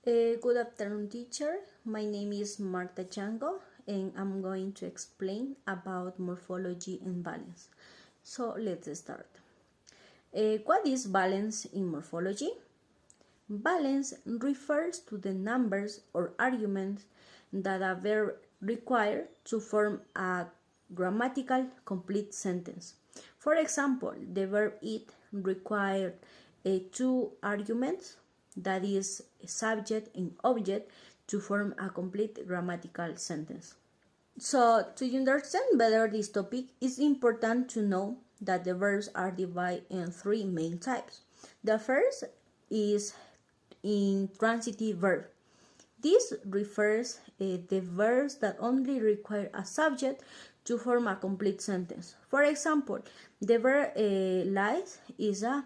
Good afternoon, teacher. My name is Marta Chango, and I'm going to explain about morphology and valence. So let's start. What is valence in morphology? Valence refers to the numbers or arguments that a verb requires to form a grammatical complete sentence. For example, the verb eat required two arguments, that is, subject and object, to form a complete grammatical sentence. So, to understand better this topic, it's important to know that the verbs are divided in three main types. The first is intransitive verb. This refers the verbs that only require a subject to form a complete sentence. For example, the verb lies is a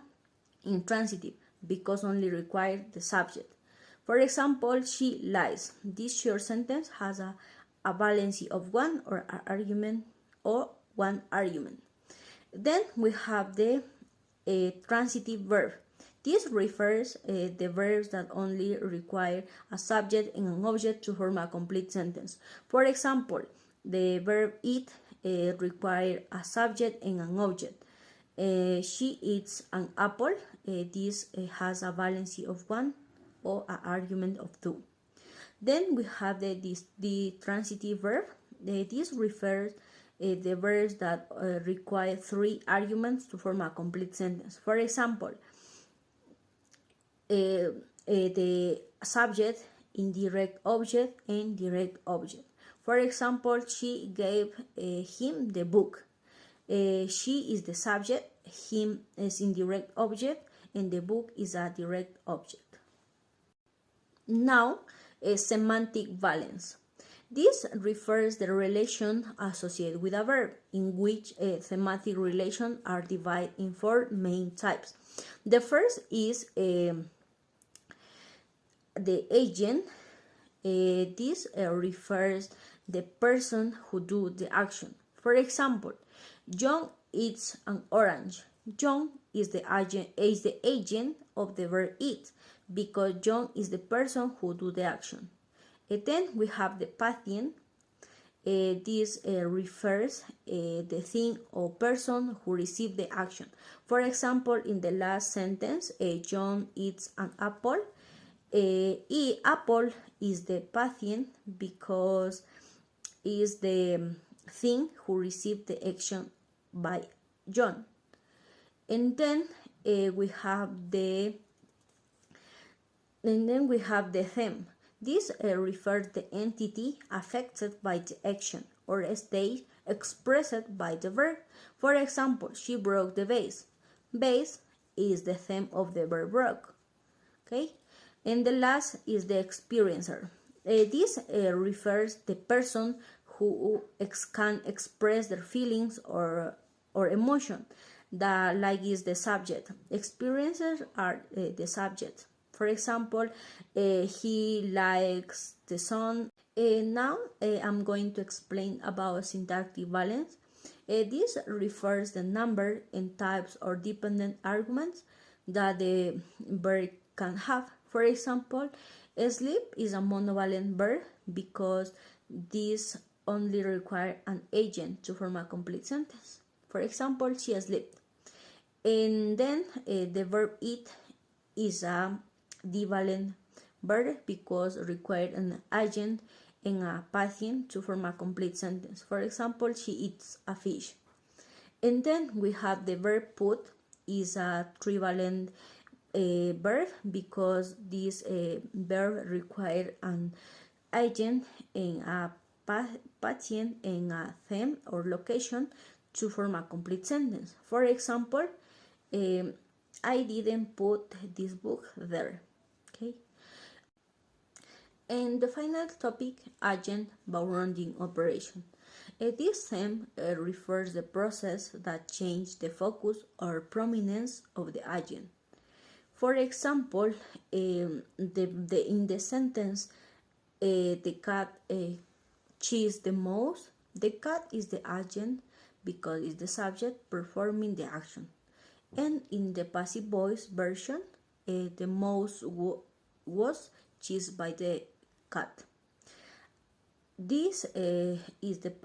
intransitive because only requires the subject. For example, she lies. This short sentence has a valence of one or an argument or one argument. Then we have the transitive verb. This refers the verbs that only require a subject and an object to form a complete sentence. For example, the verb eat requires a subject and an object. She eats an apple. This has a valence of one or an argument of two. Then we have the transitive verb. This refers the verbs that require three arguments to form a complete sentence. For example, the subject, indirect object, and direct object. For example, she gave him the book. She is the subject, him is indirect object, and the book is a direct object. Now, semantic valence. This refers the relation associated with a verb, in which thematic relations are divided in four main types. The first is the agent. This refers the person who do the action. For example, John eats an orange. John is the agent of the verb eat, because John is the person who do the action. And then we have the patient. This refers the thing or person who received the action. For example, in the last sentence, John eats an apple. Apple is the patient because is the thing who received the action by John. And then we have the them. This refers the entity affected by the action or state expressed by the verb. For example, she broke the vase. Vase is the theme of the verb broke. Okay, and the last is the experiencer. This refers the person who can express their feelings or emotion. The like is the subject. Experiencers are the subject. For example, he likes the sun. Now I'm going to explain about syntactic valence. This refers the number and types or dependent arguments that the verb can have. For example, sleep is a monovalent verb because this only requires an agent to form a complete sentence. For example, she slept. And then the verb eat is a divalent verb because required an agent and a patient to form a complete sentence. For example, she eats a fish. And then we have the verb put is a trivalent verb because this verb requires an agent and a patient and a theme or location to form a complete sentence. For example, I didn't put this book there. Okay. And the final topic, agent bounding operation. This theme refers the process that changes the focus or prominence of the agent. For example, in the sentence, the cat chews the mouse. The cat is the agent because it's the subject performing the action. And in the passive voice version, the mouse was chased by the cat. This is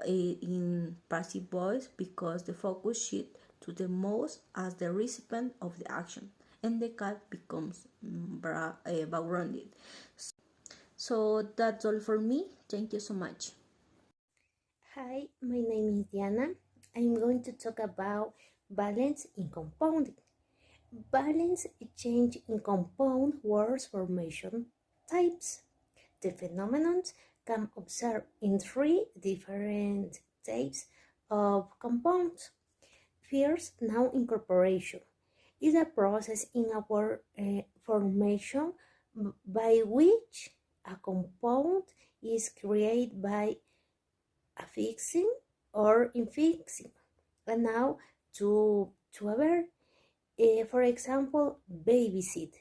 in passive voice because the focus shifts to the mouse as the recipient of the action, and the cat becomes backgrounded. So that's all for me. Thank you so much. Hi, my name is Diana. I'm going to talk about valence in compounding. Valence is change in compound words formation types. The phenomenon can observe in three different types of compounds. First, noun incorporation is a process in a word formation by which a compound is created by affixing or infixing a noun to a verb. For example, babysit.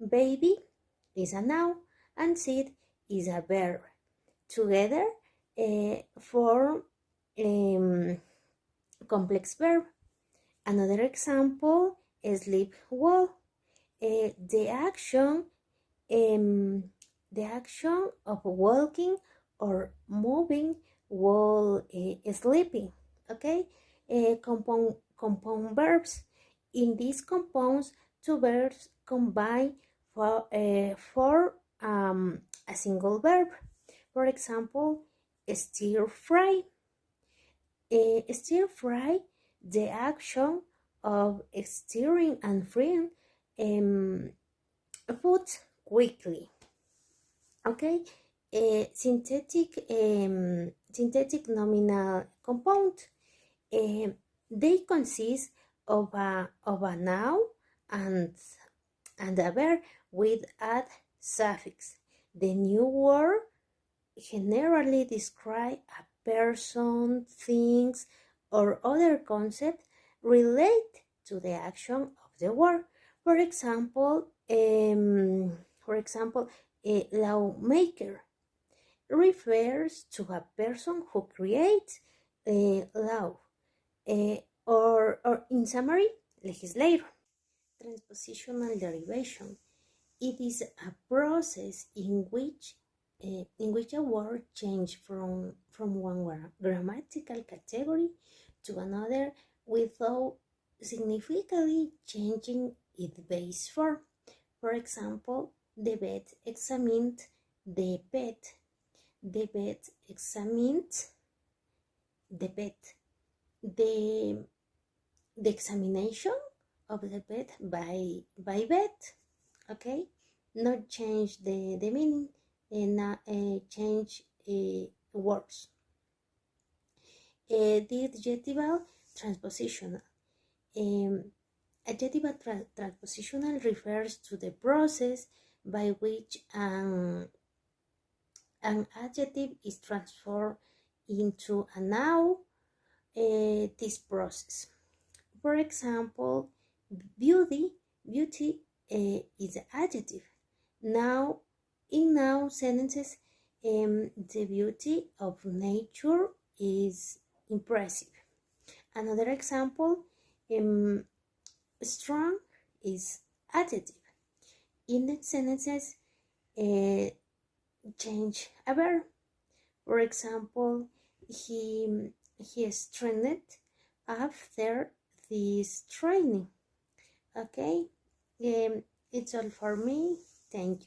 Baby is a noun and sit is a verb. Together form complex verb. Another example is sleep well. The action of walking or moving while sleeping. Okay, compound verbs. In these compounds, two verbs combine for a single verb. For example, stir fry. Stir fry, the action of stirring and frying food quickly. Okay, synthetic nominal compound. They consist of a noun and a verb with add suffix. The new word generally describe a person, things, or other concept relate to the action of the word. For example, a lawmaker refers to a person who creates a law, or in summary, legislator. Transpositional derivation. It is a process in which a word changes from one grammatical category to another without significantly changing its base form. For example, the vet examined the pet. The vet examined the pet. The examination of the pet by vet. Okay, not change the meaning and change words. The adjectival transpositional. Adjectival transpositional refers to the process by which an adjective is transformed into a noun. This process. For example, beauty is an adjective. Now, in noun sentences, the beauty of nature is impressive. Another example, strong is adjective. In the sentences, change a verb. For example, he strengthened after this training. Okay, it's all for me. Thank you.